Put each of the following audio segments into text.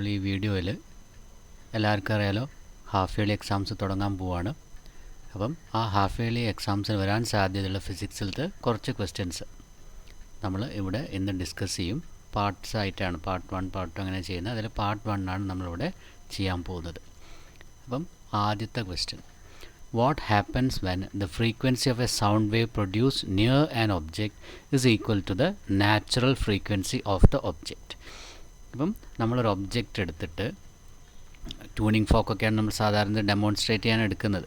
നമ്മൾ ഈ വീഡിയോയിൽ എല്ലാവർക്കും അറിയാലോ ഹാഫ് ഇയർലി എക്സാംസ് തുടങ്ങാൻ പോവാണ്. അപ്പം ആ ഹാഫ് ഇയർലി എക്സാംസിന് വരാൻ സാധ്യതയുള്ള ഫിസിക്സിലത്തെ കുറച്ച് ക്വസ്റ്റ്യൻസ് നമ്മൾ ഇവിടെ ഇന്ന് ഡിസ്കസ് ചെയ്യും. പാർട്സ് ആയിട്ടാണ്, പാർട്ട് 1 പാർട്ട് 2 അങ്ങനെ ചെയ്യുന്നത്. അതിൽ പാർട്ട് 1 ആണ് നമ്മളിവിടെ ചെയ്യാൻ പോകുന്നത്. അപ്പം ആദ്യത്തെ question, what happens when the frequency of a sound wave produce near an object is equal to the natural frequency of the object. അപ്പം നമ്മളൊരു ഒബ്ജക്റ്റ് എടുത്തിട്ട്, ട്യൂണിങ് ഫോക്കൊക്കെയാണ് നമ്മൾ സാധാരണ ഡെമോൺസ്ട്രേറ്റ് ചെയ്യാൻ എടുക്കുന്നത്.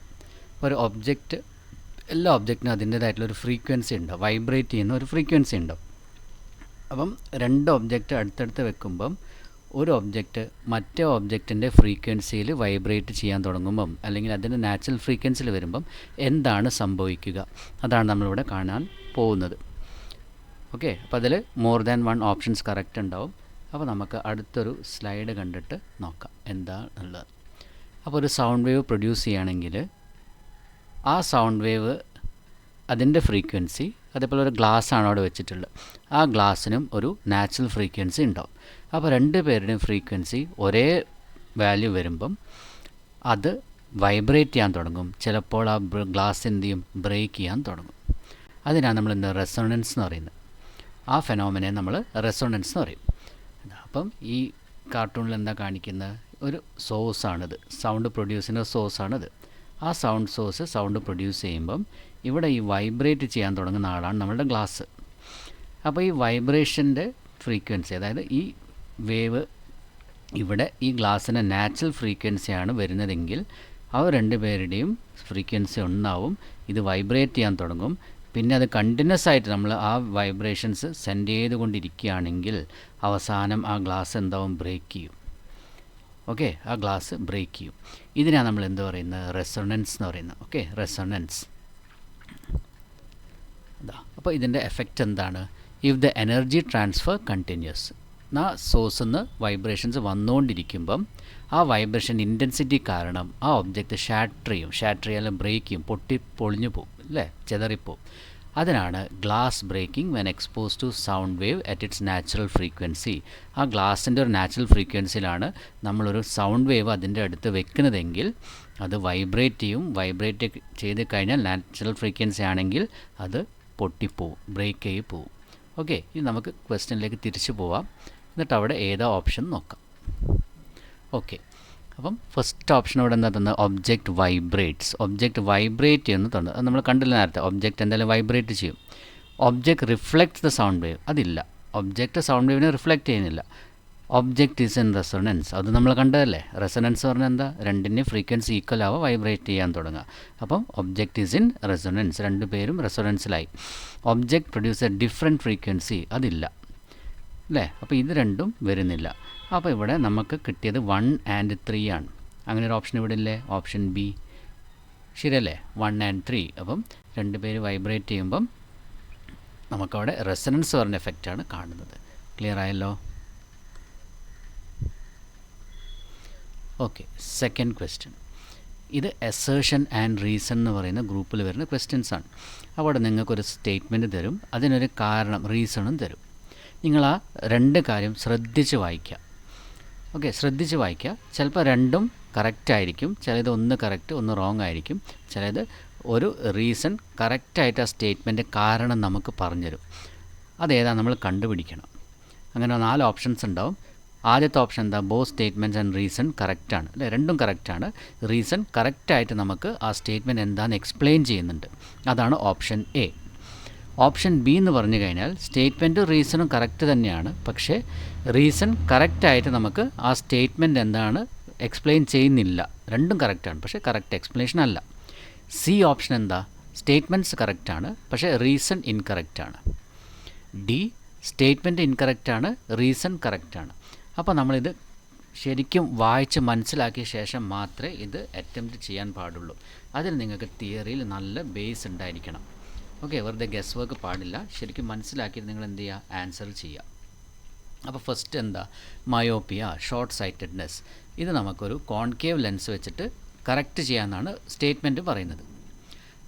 അപ്പോൾ ഒരു ഒബ്ജക്റ്റ്, എല്ലാ ഒബ്ജക്റ്റിനും അതിൻ്റേതായിട്ടുള്ളൊരു ഫ്രീക്വൻസി ഉണ്ടാവും, വൈബ്രേറ്റ് ചെയ്യുന്ന ഒരു ഫ്രീക്വൻസി ഉണ്ടാവും. അപ്പം രണ്ട് ഒബ്ജക്റ്റ് അടുത്തടുത്ത് വെക്കുമ്പം ഒരു ഒബ്ജക്റ്റ് മറ്റേ ഒബ്ജക്റ്റിൻ്റെ ഫ്രീക്വൻസിയിൽ വൈബ്രേറ്റ് ചെയ്യാൻ തുടങ്ങുമ്പം, അല്ലെങ്കിൽ അതിൻ്റെ നാച്ചുറൽ ഫ്രീക്വൻസിയിൽ വരുമ്പം എന്താണ് സംഭവിക്കുക, അതാണ് നമ്മളിവിടെ കാണാൻ പോകുന്നത്. ഓക്കെ, അപ്പോൾ അതിൽ മോർ ദാൻ 1 ഓപ്ഷൻസ് കറക്റ്റ് ഉണ്ടാവും. അപ്പോൾ നമുക്ക് അടുത്തൊരു സ്ലൈഡ് കണ്ടിട്ട് നോക്കാം എന്താണുള്ളത്. അപ്പോൾ ഒരു സൗണ്ട് വേവ് പ്രൊഡ്യൂസ് ചെയ്യുകയാണെങ്കിൽ ആ സൗണ്ട് വേവ് അതിൻ്റെ ഫ്രീക്വൻസി, അതേപോലെ ഒരു ഗ്ലാസ് ആണ് അവിടെ വെച്ചിട്ടുള്ളത്, ആ ഗ്ലാസ്സിനും ഒരു നാച്ചുറൽ ഫ്രീക്വൻസി ഉണ്ടാവും. അപ്പോൾ രണ്ട് പേരുടെയും ഫ്രീക്വൻസി ഒരേ വാല്യൂ വരുമ്പം അത് വൈബ്രേറ്റ് ചെയ്യാൻ തുടങ്ങും. ചിലപ്പോൾ ആ ഗ്ലാസ് എന്ത് ചെയ്യും, ബ്രേക്ക് ചെയ്യാൻ തുടങ്ങും. അതിനാണ് നമ്മൾ എന്താ റെസൊണൻസ് എന്ന് പറയുന്നത്. ആ ഫെനോമിനെ നമ്മൾ റെസൊണൻസ് എന്ന് പറയും. അപ്പം ഈ കാർട്ടൂണിൽ എന്താ കാണിക്കുന്നത്, ഒരു സോഴ്സാണിത്, സൗണ്ട് പ്രൊഡ്യൂസ് ചെയ്യുന്ന സോഴ്സാണിത്. ആ സൗണ്ട് സോഴ്സ് സൗണ്ട് പ്രൊഡ്യൂസ് ചെയ്യുമ്പം ഇവിടെ ഈ വൈബ്രേറ്റ് ചെയ്യാൻ തുടങ്ങുന്ന ആളാണ് നമ്മളുടെ ഗ്ലാസ്. അപ്പോൾ ഈ വൈബ്രേഷൻ്റെ ഫ്രീക്വൻസി, അതായത് ഈ വേവ് ഇവിടെ ഈ ഗ്ലാസ്സിൻ്റെ നാച്ചുറൽ ഫ്രീക്വൻസിയാണ് വരുന്നതെങ്കിൽ അവർ രണ്ട് പേരുടെയും ഫ്രീക്വൻസി ഒന്നാവും. ഇത് വൈബ്രേറ്റ് ചെയ്യാൻ തുടങ്ങും. പിന്നെ അത് കണ്ടിന്യൂസ് ആയിട്ട് നമ്മൾ ആ വൈബ്രേഷൻസ് സെൻഡ് ചെയ്തുകൊണ്ടിരിക്കുകയാണെങ്കിൽ അവസാനം ആ ഗ്ലാസ് എന്താവും, ബ്രേക്ക് ചെയ്യും. ഓക്കെ, ആ ഗ്ലാസ് ബ്രേക്ക് ചെയ്യും. ഇതിനാണ് നമ്മൾ എന്ത് പറയുന്നത്, റെസൊണൻസ് എന്ന് പറയുന്നത്. Okay, resonance. അപ്പോൾ ഇതിൻ്റെ എഫക്റ്റ് എന്താണ്, if the energy transfer continuous, ആ സോഴ്സിൽ നിന്ന് വൈബ്രേഷൻസ് വന്നുകൊണ്ടിരിക്കുമ്പം ആ വൈബ്രേഷൻ ഇൻറ്റൻസിറ്റി കാരണം ആ ഒബ്ജക്റ്റ് ഷാറ്റർ ചെയ്യാൻ ബ്രേക്ക് ചെയ്യും, പൊളിഞ്ഞു പോകും, അല്ലേ, ചെതറിപ്പോവും. അതിനാണ് glass breaking when expose to sound wave at its natural frequency. ആ ഗ്ലാസിൻ്റെ ഒരു നാച്ചുറൽ ഫ്രീക്വൻസിയിലാണ് നമ്മളൊരു സൗണ്ട് വേവ് അതിൻ്റെ അടുത്ത് വെക്കുന്നതെങ്കിൽ അത് വൈബ്രേറ്റ് ചെയ്യും. വൈബ്രേറ്റ് ചെയ്ത് കഴിഞ്ഞാൽ നാച്ചുറൽ ഫ്രീക്വൻസി ആണെങ്കിൽ അത് പൊട്ടിപ്പോവും, ബ്രേക്ക് ആയി പോവും. ഓക്കെ, ഇനി നമുക്ക് ക്വസ്റ്റ്യനിലേക്ക് തിരിച്ചു പോവാം. എന്നിട്ട് അവിടെ ഏതാ ഓപ്ഷൻ നോക്കാം. ഓക്കെ, അപ്പം ഫസ്റ്റ് ഓപ്ഷൻ ഇവിടെ എന്താ തന്നത്, ഒബ്ജക്റ്റ് വൈബ്രേറ്റ്സ്. ഒബ്ജക്റ്റ് വൈബ്രേറ്റ് ചെയ്യുന്നു തന്നത്, അത് നമ്മൾ കണ്ടില്ല നേരത്തെ. ഒബ്ജക്റ്റ് എന്തായാലും വൈബ്രേറ്റ് ചെയ്യും. Object reflects the sound wave, അതില്ല. ഒബ്ജക്റ്റ് സൗണ്ട് വേവിനെ റിഫ്ലക്റ്റ് ചെയ്യുന്നില്ല. ഒബ്ജക്റ്റ് ഈസ് ഇൻ റെസൊണൻസ്, അത് നമ്മൾ കണ്ടതല്ലേ. റെസൊണൻസ് പറഞ്ഞാൽ എന്താ, രണ്ടിൻ്റെയും ഫ്രീക്വൻസി ഈക്വൽ ആവുക, വൈബ്രേറ്റ് ചെയ്യാൻ തുടങ്ങുക. അപ്പം ഒബ്ജക്റ്റ് ഈസ് ഇൻ റെസൊണൻസ്, രണ്ട് പേരും റെസൊണൻസിലായി. Object produce a different frequency, അതില്ല, അല്ലേ. അപ്പോൾ ഇത് രണ്ടും വരുന്നില്ല. അപ്പോൾ ഇവിടെ നമുക്ക് കിട്ടിയത് 1 and 3 ആണ്. അങ്ങനെ ഒരു ഓപ്ഷൻ ഇവിടെ ഇല്ലേ, ഓപ്ഷൻ ബി ശരിയല്ലേ, 1 and 3. അപ്പം രണ്ട് പേര് വൈബ്രേറ്റ് ചെയ്യുമ്പം നമുക്കവിടെ റെസൊണൻസ് പറഞ്ഞ എഫക്റ്റാണ് കാണുന്നത്. ക്ലിയർ ആയല്ലോ. Okay, second question. ഇത് അസേർഷൻ ആൻഡ് റീസൺ എന്ന് പറയുന്ന ഗ്രൂപ്പിൽ വരുന്ന ക്വസ്റ്റ്യൻസ് ആണ്. അവിടെ നിങ്ങൾക്കൊരു സ്റ്റേറ്റ്മെൻറ്റ് തരും, അതിനൊരു കാരണം, റീസണും തരും. നിങ്ങൾ ആ രണ്ട് കാര്യം ശ്രദ്ധിച്ച് വായിക്കുക. ഓക്കെ, ശ്രദ്ധിച്ച് വായിക്കുക. ചിലപ്പോൾ രണ്ടും കറക്റ്റായിരിക്കും, ചിലത് ഒന്ന് കറക്റ്റ് ഒന്ന് റോങ് ആയിരിക്കും, ചിലത് ഒരു റീസൺ കറക്റ്റായിട്ട് ആ സ്റ്റേറ്റ്മെൻറ്റ് കാരണം നമുക്ക് പറഞ്ഞുതരും. അതേതാണ് നമ്മൾ കണ്ടുപിടിക്കണം. അങ്ങനെ 4 ഓപ്ഷൻസ് ഉണ്ടാവും. ആദ്യത്തെ ഓപ്ഷൻ എന്താ, ബോത്ത് സ്റ്റേറ്റ്മെൻറ്റ്സ് ആൻഡ് റീസൺ കറക്റ്റാണ്, അല്ലേ, രണ്ടും കറക്റ്റാണ്. റീസൺ കറക്റ്റായിട്ട് നമുക്ക് ആ സ്റ്റേറ്റ്മെൻറ്റ് എന്താണെന്ന് എക്സ്പ്ലെയിൻ ചെയ്യുന്നുണ്ട്, അതാണ് ഓപ്ഷൻ എ. ഓപ്ഷൻ ബി എന്ന് പറഞ്ഞു കഴിഞ്ഞാൽ സ്റ്റേറ്റ്മെൻറ്റും റീസണും കറക്റ്റ് തന്നെയാണ്, പക്ഷേ റീസൺ കറക്റ്റായിട്ട് നമുക്ക് ആ സ്റ്റേറ്റ്മെൻറ്റ് എന്താണ് എക്സ്പ്ലെയിൻ ചെയ്യുന്നില്ല. രണ്ടും കറക്റ്റാണ്, പക്ഷേ കറക്റ്റ് എക്സ്പ്ലനേഷൻ അല്ല. സി ഓപ്ഷൻ എന്താ, സ്റ്റേറ്റ്മെൻറ്റ്സ് കറക്റ്റാണ്, പക്ഷേ റീസൺ ഇൻകറക്റ്റാണ്. ഡി, സ്റ്റേറ്റ്മെൻറ്റ് ഇൻകറക്റ്റാണ്, റീസൺ കറക്റ്റാണ്. അപ്പോൾ നമ്മളിത് ശരിക്കും വായിച്ച് മനസ്സിലാക്കിയ ശേഷം മാത്രമേ ഇത് അറ്റംപ്റ്റ് ചെയ്യാൻ പാടുള്ളൂ. അതിൽ നിങ്ങൾക്ക് തിയറിയിൽ നല്ല ബേസ് ഉണ്ടായിരിക്കണം. ഓക്കെ, വെറുതെ ഗസ് വർക്ക് പാടില്ല. ശരിക്കും മനസ്സിലാക്കിയിട്ട് നിങ്ങൾ എന്ത് ചെയ്യുക, ആൻസർ ചെയ്യുക. അപ്പോൾ ഫസ്റ്റ് എന്താ, മയോപ്പിയ, ഷോർട്ട് സൈറ്റഡ്നെസ്. ഇത് നമുക്കൊരു കോൺകേവ് ലെൻസ് വെച്ചിട്ട് കറക്റ്റ് ചെയ്യാമെന്നാണ് സ്റ്റേറ്റ്മെൻറ്റ് പറയുന്നത്.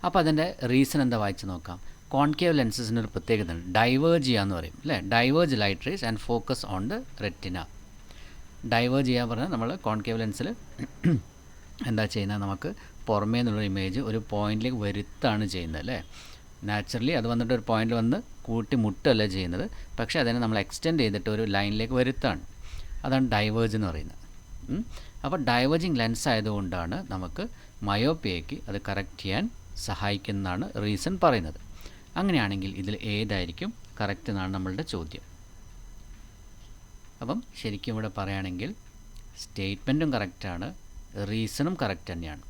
അപ്പോൾ അതിൻ്റെ റീസൺ എന്താ, വായിച്ച് നോക്കാം. കോൺകേവ് ലെൻസസിനൊരു പ്രത്യേകത ഉണ്ട്, ഡൈവേർജ് ചെയ്യാന്ന് പറയും, അല്ലേ. Diverge light race and focus on the retina. Diverge ചെയ്യാൻ പറഞ്ഞാൽ നമ്മൾ കോൺകേവ് ലെൻസിൽ എന്താ ചെയ്യുന്നത്, നമുക്ക് പുറമേ നിന്നുള്ള ഇമേജ് ഒരു പോയിന്റിലേക്ക് വരുത്താണ് ചെയ്യുന്നത് അല്ലേ. നാച്ചുറലി അത് വന്നിട്ട് ഒരു പോയിന്റിൽ വന്ന് കൂട്ടി മുട്ടല്ല ചെയ്യുന്നത്, പക്ഷേ അതിനെ നമ്മൾ എക്സ്റ്റെൻഡ് ചെയ്തിട്ട് ഒരു ലൈനിലേക്ക് വരുത്താണ്. അതാണ് ഡൈവേർജ് എന്ന് പറയുന്നത്. അപ്പോൾ ഡൈവേർജിങ് ലെൻസ് ആയതുകൊണ്ടാണ് നമുക്ക് മയോപ്പിയയ്ക്ക് അത് കറക്റ്റ് ചെയ്യാൻ സഹായിക്കുന്നതാണ് റീസൺ പറയുന്നത്. അങ്ങനെയാണെങ്കിൽ ഇതിൽ ഏതായിരിക്കും കറക്റ്റ് എന്നാണ് നമ്മളുടെ ചോദ്യം. അപ്പം ശരിക്കും ഇവിടെ പറയുകയാണെങ്കിൽ സ്റ്റേറ്റ്മെൻറ്റും കറക്റ്റാണ്, റീസണും കറക്റ്റ് തന്നെയാണ്.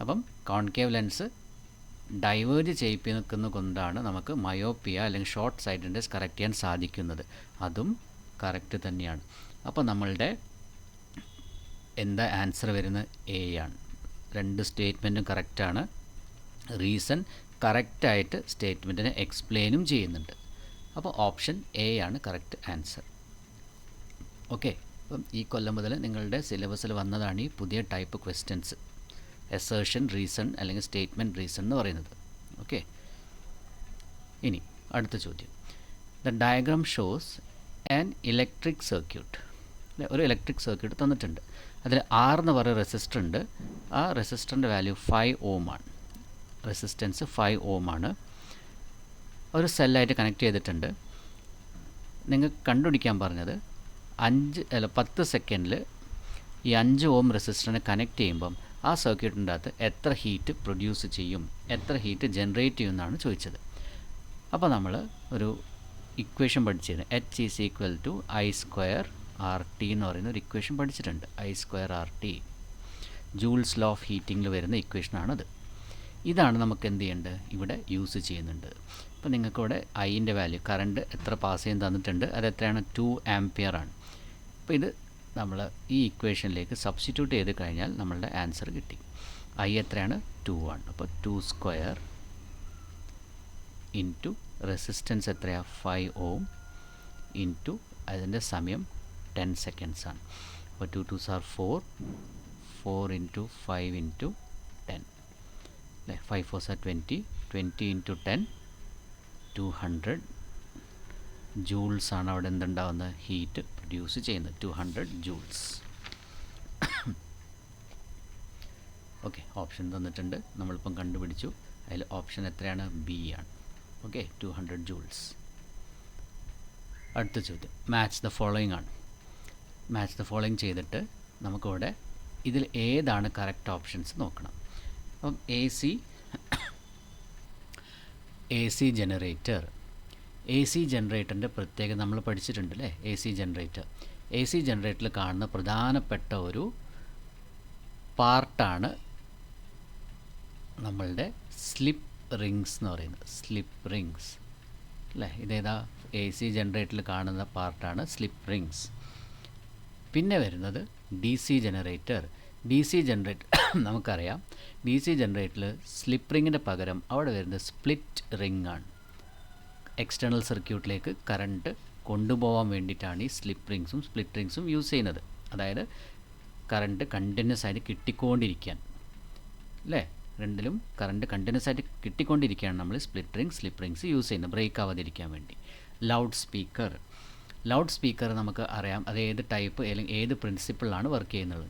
അപ്പം കോൺകേവ് ലെൻസ് ഡൈവേർജ് ചെയ്യിപ്പിക്കുന്നത് കൊണ്ടാണ് നമുക്ക് മയോപ്പിയ അല്ലെങ്കിൽ ഷോർട്ട് സൈറ്റഡ്നെസ് കറക്റ്റ് ചെയ്യാൻ സാധിക്കുന്നത്. അതും കറക്റ്റ് തന്നെയാണ്. അപ്പോൾ നമ്മളുടെ എന്താ ആൻസർ വരുന്നത്? എ ആണ്. രണ്ട് സ്റ്റേറ്റ്മെൻറ്റും കറക്റ്റാണ്. റീസൺ കറക്റ്റായിട്ട് സ്റ്റേറ്റ്മെൻറ്റിനെ എക്സ്പ്ലെയിനും ചെയ്യുന്നുണ്ട്. അപ്പോൾ ഓപ്ഷൻ എ ആണ് കറക്റ്റ് ആൻസർ. ഓക്കെ. അപ്പം ഈ കൊല്ലം മുതൽ നിങ്ങളുടെ സിലബസിൽ വന്നതാണ് ഈ പുതിയ ടൈപ്പ് ക്വസ്റ്റ്യൻസ്, അസേർഷൻ റീസൺ അല്ലെങ്കിൽ സ്റ്റേറ്റ്മെൻറ്റ് റീസൺ എന്ന് പറയുന്നത്. ഓക്കെ. ഇനി അടുത്ത ചോദ്യം. The diagram shows an electric circuit. ഒരു ഇലക്ട്രിക് സർക്യൂട്ട് തന്നിട്ടുണ്ട്. അതിൽ R എന്ന് പറയുന്ന റെസിസ്റ്റർ ഉണ്ട്. ആ റെസിസ്റ്ററിൻ്റെ വാല്യൂ 5 ohm ആണ്. റെസിസ്റ്റൻസ് 5 ohm ആണ്. ഒരു സെല്ലായിട്ട് കണക്ട് ചെയ്തിട്ടുണ്ട്. നിങ്ങൾക്ക് കണ്ടുപിടിക്കാൻ പറഞ്ഞത് 10 സെക്കൻഡിൽ ഈ 5 ohm റെസിസ്റ്ററിനെ കണക്ട് ചെയ്യുമ്പം ആ സർക്യൂട്ടിൻ്റെ അകത്ത് എത്ര ഹീറ്റ് പ്രൊഡ്യൂസ് ചെയ്യും, എത്ര ഹീറ്റ് ജനറേറ്റ് ചെയ്യുമെന്നാണ് ചോദിച്ചത്. അപ്പോൾ നമ്മൾ ഒരു ഇക്വേഷൻ പഠിച്ചിരുന്നു. H = I²RT എന്ന് പറയുന്ന ഒരു ഇക്വേഷൻ പഠിച്ചിട്ടുണ്ട്. I²RT ജൂൾസ് ലോ ഓഫ് ഹീറ്റിങ്ങിൽ വരുന്ന ഇക്വേഷനാണത്. ഇതാണ് നമുക്ക് എന്ത് ചെയ്യേണ്ടത്, ഇവിടെ യൂസ് ചെയ്യുന്നുണ്ട്. അപ്പോൾ നിങ്ങൾക്കിവിടെ ഐൻ്റെ വാല്യൂ, കറണ്ട് എത്ര പാസ് ചെയ്യാൻ തന്നിട്ടുണ്ട്, അത് എത്രയാണ്? 2 ആംപിയർ ആണ്. അപ്പോൾ ഇത് നമ്മൾ ഈ ഇക്വേഷനിലേക്ക് സബ്സ്റ്റിറ്റ്യൂട്ട് ചെയ്ത് കഴിഞ്ഞാൽ നമ്മളുടെ ആൻസർ കിട്ടി. ഐ എത്രയാണ്? 2 ആണ്. അപ്പോൾ 2² ഇൻറ്റു റെസിസ്റ്റൻസ് എത്രയാണ്? 5 ohm ഇൻറ്റു അതിൻ്റെ സമയം 10 സെക്കൻഡ്സ് ആണ്. അപ്പോൾ 2 2s are 4, 4 ഇൻറ്റു 5 ഇൻറ്റു 10 അല്ലേ. 5 4s are 20, 20 ഇൻറ്റു 10 200 ജൂൾസ് ആണ് അവിടെ എന്തുണ്ടാവുന്നത്, ഹീറ്റ് പ്രൊഡ്യൂസ് ചെയ്യുന്നത്. 200 ജൂൾസ്. ഓക്കെ. ഓപ്ഷൻ തന്നിട്ടുണ്ട്, നമ്മളിപ്പം കണ്ടുപിടിച്ചു. അതിൽ ഓപ്ഷൻ എത്രയാണ്? ബി ആണ്. ഓക്കെ. 200 ജൂൾസ്. അടുത്ത ചോദ്യം മാച്ച് ദ ഫോളോയിങ് ആണ്. മാച്ച് ദ ഫോളോയിങ് ചെയ്തിട്ട് നമുക്കിവിടെ ഇതിൽ ഏതാണ് കറക്റ്റ് ഓപ്ഷൻസ് നോക്കണം. അപ്പം A C generator. A C ജനറേറ്ററിൻ്റെ പ്രത്യേകത നമ്മൾ പഠിച്ചിട്ടുണ്ട് അല്ലേ. എ സി ജനറേറ്ററിൽ കാണുന്ന പ്രധാനപ്പെട്ട ഒരു പാർട്ടാണ് നമ്മളുടെ സ്ലിപ്പ് റിങ്സ് എന്ന് പറയുന്നത്. സ്ലിപ്പ് റിങ്സ് അല്ലേ. ഇതേതാ? എ സി ജനറേറ്ററിൽ കാണുന്ന പാർട്ടാണ് സ്ലിപ്പ് റിങ്സ്. പിന്നെ വരുന്നത് ഡി സി ജനറേറ്റർ. നമുക്കറിയാം, ഡി സി ജനറേറ്ററിൽ സ്ലിപ്പ് റിങ്ങിൻ്റെ പകരം അവിടെ വരുന്നത് സ്പ്ലിറ്റ് റിങ് ആണ്. എക്സ്റ്റേണൽ സർക്യൂട്ടിലേക്ക് കറണ്ട് കൊണ്ടുപോകാൻ വേണ്ടിയിട്ടാണ് ഈ സ്ലിപ്പ് റിങ്സും സ്പ്ലിറ്റ് റിങ്സും യൂസ് ചെയ്യുന്നത്. അതായത് കറണ്ട് കണ്ടിന്യൂസ് ആയിട്ട് കിട്ടിക്കൊണ്ടിരിക്കാൻ അല്ലേ. രണ്ടിലും കറണ്ട് കണ്ടിന്യൂസ് ആയിട്ട് കിട്ടിക്കൊണ്ടിരിക്കുകയാണ് നമ്മൾ സ്ലിപ്പ് റിങ്സ് യൂസ് ചെയ്യുന്നത്, ബ്രേക്ക് ആവാതിരിക്കാൻ വേണ്ടി. ലൗഡ് സ്പീക്കർ നമുക്ക് അറിയാം, അത് ഏത് ടൈപ്പ് അല്ലെങ്കിൽ ഏത് പ്രിൻസിപ്പിളാണ് വർക്ക് ചെയ്യുന്നത്.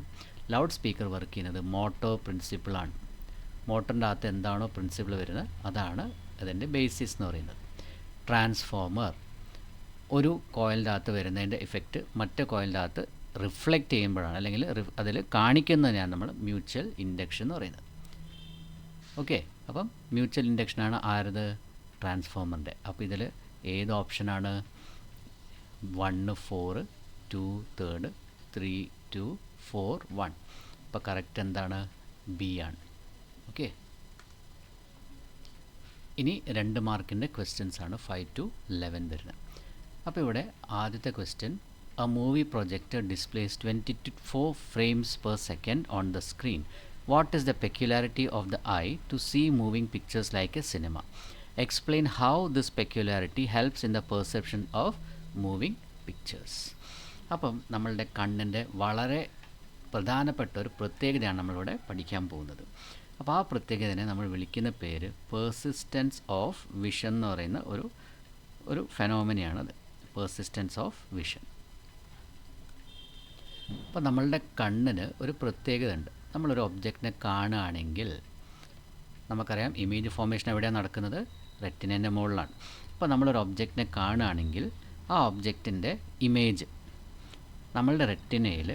ലൗഡ് സ്പീക്കർ വർക്ക് ചെയ്യുന്നത് മോട്ടോർ പ്രിൻസിപ്പിളാണ്. മോട്ടറിൻ്റെ അകത്ത് എന്താണോ പ്രിൻസിപ്പിൾ വരുന്നത് അതാണ് അതിൻ്റെ ബേസിസ് എന്ന് പറയുന്നത്. ട്രാൻസ്ഫോമർ, ഒരു കോയിലിൻ്റെ അകത്ത് വരുന്നതിൻ്റെ ഇഫക്റ്റ് മറ്റേ കോയിലിൻ്റെ അകത്ത് റിഫ്ലക്റ്റ് ചെയ്യുമ്പോഴാണ്, അല്ലെങ്കിൽ അതിൽ കാണിക്കുന്നതിനാണ് നമ്മൾ മ്യൂച്വൽ ഇൻഡക്ഷൻ എന്ന് പറയുന്നത്. ഓക്കെ. അപ്പം മ്യൂച്വൽ ഇൻഡക്ഷനാണ് ആരത്? ട്രാൻസ്ഫോമറിൻ്റെ. അപ്പോൾ ഇതിൽ ഏത് ഓപ്ഷനാണ്? 1 4, 2 3, 3 2 4 1. അപ്പോൾ കറക്റ്റ് എന്താണ്? ബി ആണ്. ഓക്കെ. ഇനി 2 മാർക്കിൻ്റെ ക്വസ്റ്റ്യൻസ് ആണ് 5 to 11 വരുന്നത്. അപ്പോൾ ഇവിടെ ആദ്യത്തെ question, a movie projector displays 24 frames per second on the screen. What is the peculiarity of the eye to see moving pictures like a cinema? Explain how this peculiarity helps in the perception of moving pictures. അപ്പം നമ്മളുടെ കണ്ണിൻ്റെ വളരെ പ്രധാനപ്പെട്ട ഒരു പ്രത്യേകതയാണ് നമ്മളിവിടെ പഠിക്കാൻ പോകുന്നത്. അപ്പോൾ ആ പ്രത്യേകതയെ നമ്മൾ വിളിക്കുന്ന പേര് പെർസിസ്റ്റൻസ് ഓഫ് വിഷൻ എന്ന് പറയുന്ന ഒരു ഫെനോമിനയാണത്. Persistence of vision. അപ്പോൾ നമ്മളുടെ കണ്ണിന് ഒരു പ്രത്യേകത ഉണ്ട്. നമ്മളൊരു ഒബ്ജക്റ്റിനെ കാണുകയാണെങ്കിൽ നമുക്കറിയാം ഇമേജ് ഫോർമേഷൻ എവിടെയാണ് നടക്കുന്നത്? റെറ്റിനേൻ്റെ മുകളിലാണ്. അപ്പോൾ നമ്മളൊരു ഒബ്ജക്റ്റിനെ കാണുകയാണെങ്കിൽ ആ ഒബ്ജക്റ്റിൻ്റെ ഇമേജ് നമ്മളുടെ റെറ്റിനയിൽ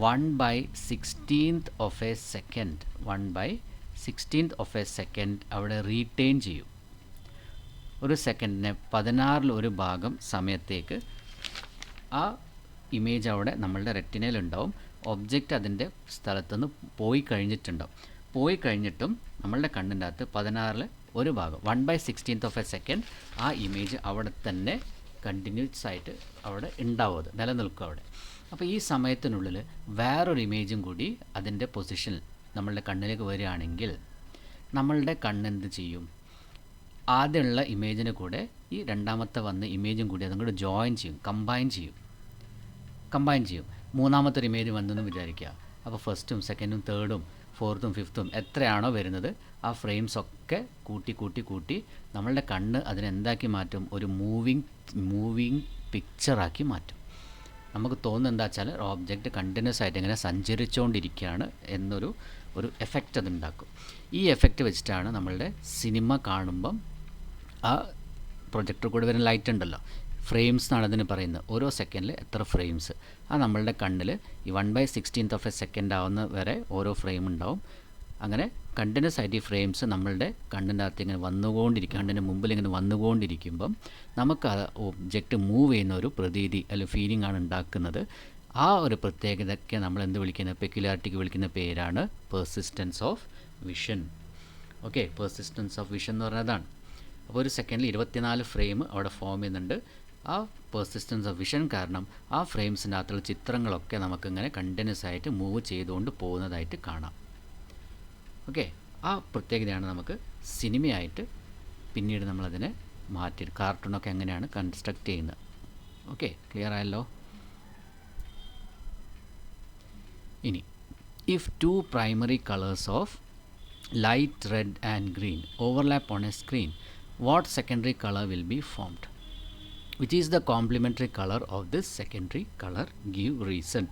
1/16th of A second 1/16th of A second അവിടെ റീറ്റെയിൻ ചെയ്യും. ഒരു സെക്കൻഡിനെ 16 ഭാഗം സമയത്തേക്ക് ആ ഇമേജ് അവിടെ നമ്മളുടെ റെറ്റിനയിലുണ്ടാവും. ഒബ്ജക്റ്റ് അതിൻ്റെ സ്ഥലത്തുനിന്ന് പോയി കഴിഞ്ഞിട്ടുണ്ടാവും. പോയി കഴിഞ്ഞിട്ടും നമ്മളുടെ കണ്ണിൻ്റെ അകത്ത് 16 ഭാഗം 1/16th ഓഫ് എ സെക്കൻഡ് ആ ഇമേജ് അവിടെ തന്നെ കണ്ടിന്യൂസ് ആയിട്ട് അവിടെ ഉണ്ടാവും, അത് നിലനിൽക്കും അവിടെ. അപ്പോൾ ഈ സമയത്തിനുള്ളിൽ വേറൊരു ഇമേജും കൂടി അതിൻ്റെ പൊസിഷനിൽ നമ്മളുടെ കണ്ണിലേക്ക് വരികയാണെങ്കിൽ നമ്മളുടെ കണ്ണെന്ത് ചെയ്യും? ആദ്യമുള്ള ഇമേജിന് കൂടെ ഈ രണ്ടാമത്തെ വന്ന ഇമേജും കൂടി അതും കൂടെ ജോയിൻ ചെയ്യും, കമ്പൈൻ ചെയ്യും. മൂന്നാമത്തെ ഒരു ഇമേജ് വന്നെന്ന് വിചാരിക്കുക. അപ്പോൾ ഫസ്റ്റും സെക്കൻഡും തേർഡും ഫോർത്തും ഫിഫ്ത്തും എത്രയാണോ വരുന്നത് ആ ഫ്രെയിംസ് ഒക്കെ കൂട്ടി നമ്മളുടെ കണ്ണ് അതിനെന്താക്കി മാറ്റും? ഒരു മൂവിങ് പിക്ചറാക്കി മാറ്റും. നമുക്ക് തോന്നുന്നത് എന്താ വെച്ചാൽ ഓബ്ജക്റ്റ് കണ്ടിന്യൂസ് ആയിട്ട് ഇങ്ങനെ സഞ്ചരിച്ചുകൊണ്ടിരിക്കുകയാണ് എന്നൊരു എഫക്റ്റ് അതുണ്ടാക്കും. ഈ എഫക്റ്റ് വെച്ചിട്ടാണ് നമ്മളുടെ സിനിമ കാണുമ്പം ആ പ്രൊജക്ടർ കൂടെ വരുന്ന ലൈറ്റ് ഉണ്ടല്ലോ, ഫ്രെയിംസ് എന്നാണ് അതിന് പറയുന്നത്. ഓരോ സെക്കൻഡിൽ എത്ര ഫ്രെയിംസ് ആ നമ്മളുടെ കണ്ണിൽ ഈ 1/16th ഓഫ് എ സെക്കൻഡ് ആവുന്ന വരെ ഓരോ ഫ്രെയിം ഉണ്ടാവും. അങ്ങനെ കണ്ടിന്യൂസ് ആയിട്ട് ഈ ഫ്രെയിംസ് നമ്മളുടെ കണ്ണിൻ്റെ അകത്ത് ഇങ്ങനെ വന്നുകൊണ്ടിരിക്കും, കണ്ണിൻ്റെ മുമ്പിൽ ഇങ്ങനെ വന്നുകൊണ്ടിരിക്കുമ്പം നമുക്ക് ആ ഒബ്ജക്റ്റ് മൂവ് ചെയ്യുന്ന ഒരു പ്രതീതി അല്ലെങ്കിൽ ഫീലിംഗ് ആണ് ഉണ്ടാക്കുന്നത്. ആ ഒരു പ്രത്യേകതയ്ക്ക് നമ്മൾ എന്ത് വിളിക്കുന്നത്? പെക്യുലാരിറ്റിക്ക് വിളിക്കുന്ന പേരാണ് persistence of vision. Okay, persistence of vision എന്ന് പറഞ്ഞതാണ്. അപ്പോൾ ഒരു സെക്കൻഡിൽ 24 ഫ്രെയിം അവിടെ ഫോം ചെയ്യുന്നുണ്ട്. ആ പെർസിസ്റ്റൻസ് ഓഫ് വിഷൻ കാരണം ആ ഫ്രെയിംസിൻ്റെ അകത്തുള്ള ചിത്രങ്ങളൊക്കെ നമുക്കിങ്ങനെ കണ്ടിന്യൂസ് ആയിട്ട് മൂവ് ചെയ്തുകൊണ്ട് പോകുന്നതായിട്ട് കാണാം. ഓക്കെ, ആ പ്രത്യേകതയാണ് നമുക്ക് സിനിമയായിട്ട് പിന്നീട് നമ്മളതിനെ മാറ്റി കാർട്ടൂണൊക്കെ എങ്ങനെയാണ് കൺസ്ട്രക്റ്റ് ചെയ്യുന്നത്. ഓക്കെ, ക്ലിയർ ആയല്ലോ? ഇനി if 2 primary colors of light red and green overlap on a screen, what secondary color will be formed? Which is the complementary color of this secondary color? Give reason.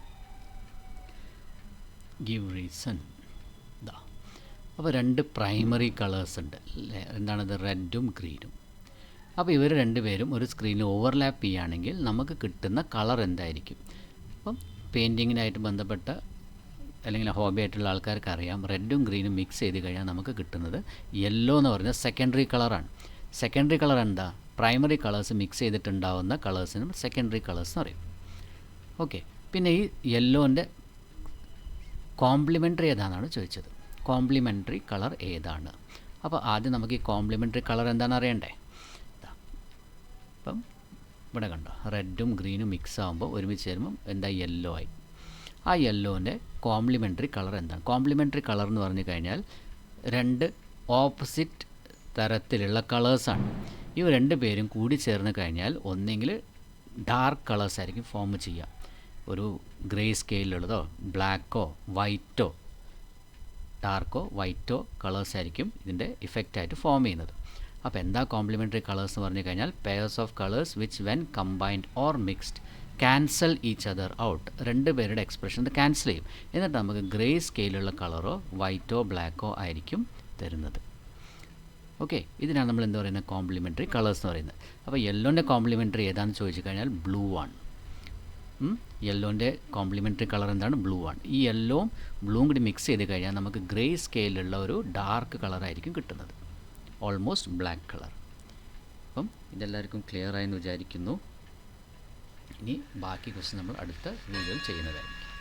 അപ്പോൾ 2 primary colours ഉണ്ട്. എന്താണത്? റെഡും ഗ്രീനും. അപ്പോൾ ഇവർ രണ്ടുപേരും ഒരു സ്ക്രീനിൽ ഓവർലാപ്പ് ചെയ്യുകയാണെങ്കിൽ നമുക്ക് കിട്ടുന്ന കളർ എന്തായിരിക്കും? അപ്പം പെയിൻറ്റിങ്ങിനായിട്ട് ബന്ധപ്പെട്ട അല്ലെങ്കിൽ ഹോബി ആയിട്ടുള്ള ആൾക്കാർക്ക് അറിയാം, റെഡും ഗ്രീനും മിക്സ് ചെയ്ത് കഴിഞ്ഞാൽ നമുക്ക് കിട്ടുന്നത് യെല്ലോ എന്ന് പറയുന്നത് സെക്കൻഡറി കളറാണ്. സെക്കൻഡറി കളർ എന്താ? പ്രൈമറി കളേഴ്സ് മിക്സ് ചെയ്തിട്ടുണ്ടാവുന്ന കളേഴ്സിനും സെക്കൻഡറി കളേഴ്സ് എന്ന് പറയും. ഓക്കെ, പിന്നെ ഈ യെല്ലോൻ്റെ കോംപ്ലിമെൻ്ററി ഏതാണെന്നാണ് ചോദിച്ചത്. കോംപ്ലിമെൻ്ററി കളർ ഏതാണ്? അപ്പോൾ ആദ്യം നമുക്ക് ഈ കോംപ്ലിമെൻ്ററി കളർ എന്താണെന്ന് അറിയണ്ടേ? അപ്പം ഇവിടെ കണ്ടോ, റെഡും ഗ്രീനും മിക്സ് ആകുമ്പോൾ ഒരുമിച്ച് ചേരുമ്പം എന്താ? യെല്ലോ ആയി. ആ യെല്ലോൻ്റെ കോംപ്ലിമെൻ്ററി കളർ എന്താണ്? കോംപ്ലിമെൻ്ററി കളർ എന്ന് പറഞ്ഞു കഴിഞ്ഞാൽ 2 ഓപ്പോസിറ്റ് തരത്തിലുള്ള കളേഴ്സാണ്. ഇവ 2 പേരും കൂടി ചേർന്ന് കഴിഞ്ഞാൽ ഒന്നെങ്കിൽ ഡാർക്ക് കളേഴ്സ് ആയിരിക്കും ഫോം ചെയ്യുക. ഒരു ഗ്രേ സ്കെയിലുള്ളതോ ബ്ലാക്കോ വൈറ്റോ ഡാർക്കോ വൈറ്റോ കളേഴ്സ് ആയിരിക്കും ഇതിൻ്റെ ഇഫക്റ്റായിട്ട് ഫോം ചെയ്യുന്നത്. അപ്പോൾ എന്താ കോംപ്ലിമെൻ്ററി കളേഴ്സ് എന്ന് പറഞ്ഞു കഴിഞ്ഞാൽ pairs of colours which when combined or mixed cancel each other out. 2 പേരുടെ എക്സ്പ്രഷൻ ക്യാൻസൽ ചെയ്യും. എന്നിട്ട് നമുക്ക് ഗ്രേ സ്കെയിലുള്ള കളറോ വൈറ്റോ ബ്ലാക്കോ ആയിരിക്കും തരുന്നത്. ഓക്കെ, ഇതിനാണ് നമ്മൾ എന്താ പറയുന്നത്? കോംപ്ലിമെൻ്ററി കളേഴ്സ് എന്ന് പറയുന്നത്. അപ്പോൾ യെല്ലോൻ്റെ കോംപ്ലിമെൻ്ററി ഏതാണെന്ന് ചോദിച്ചു കഴിഞ്ഞാൽ ബ്ലൂ ആണ്. യെല്ലോൻ്റെ കോംപ്ലിമെൻ്ററി കളർ എന്താണ്? ബ്ലൂ ആണ്. ഈ യെല്ലോവും ബ്ലൂവും കൂടി മിക്സ് ചെയ്ത് കഴിഞ്ഞാൽ നമുക്ക് ഗ്രേ സ്കെയിലുള്ള ഒരു ഡാർക്ക് കളറായിരിക്കും കിട്ടുന്നത്, ഓൾമോസ്റ്റ് ബ്ലാക്ക് കളർ. അപ്പം ഇതെല്ലാവർക്കും ക്ലിയർ ആയെന്ന് വിചാരിക്കുന്നു. ഇനി ബാക്കി ക്വസ്റ്റ്യൻ നമ്മൾ അടുത്ത വീഡിയോയിൽ ചെയ്യുന്നതായിരിക്കും.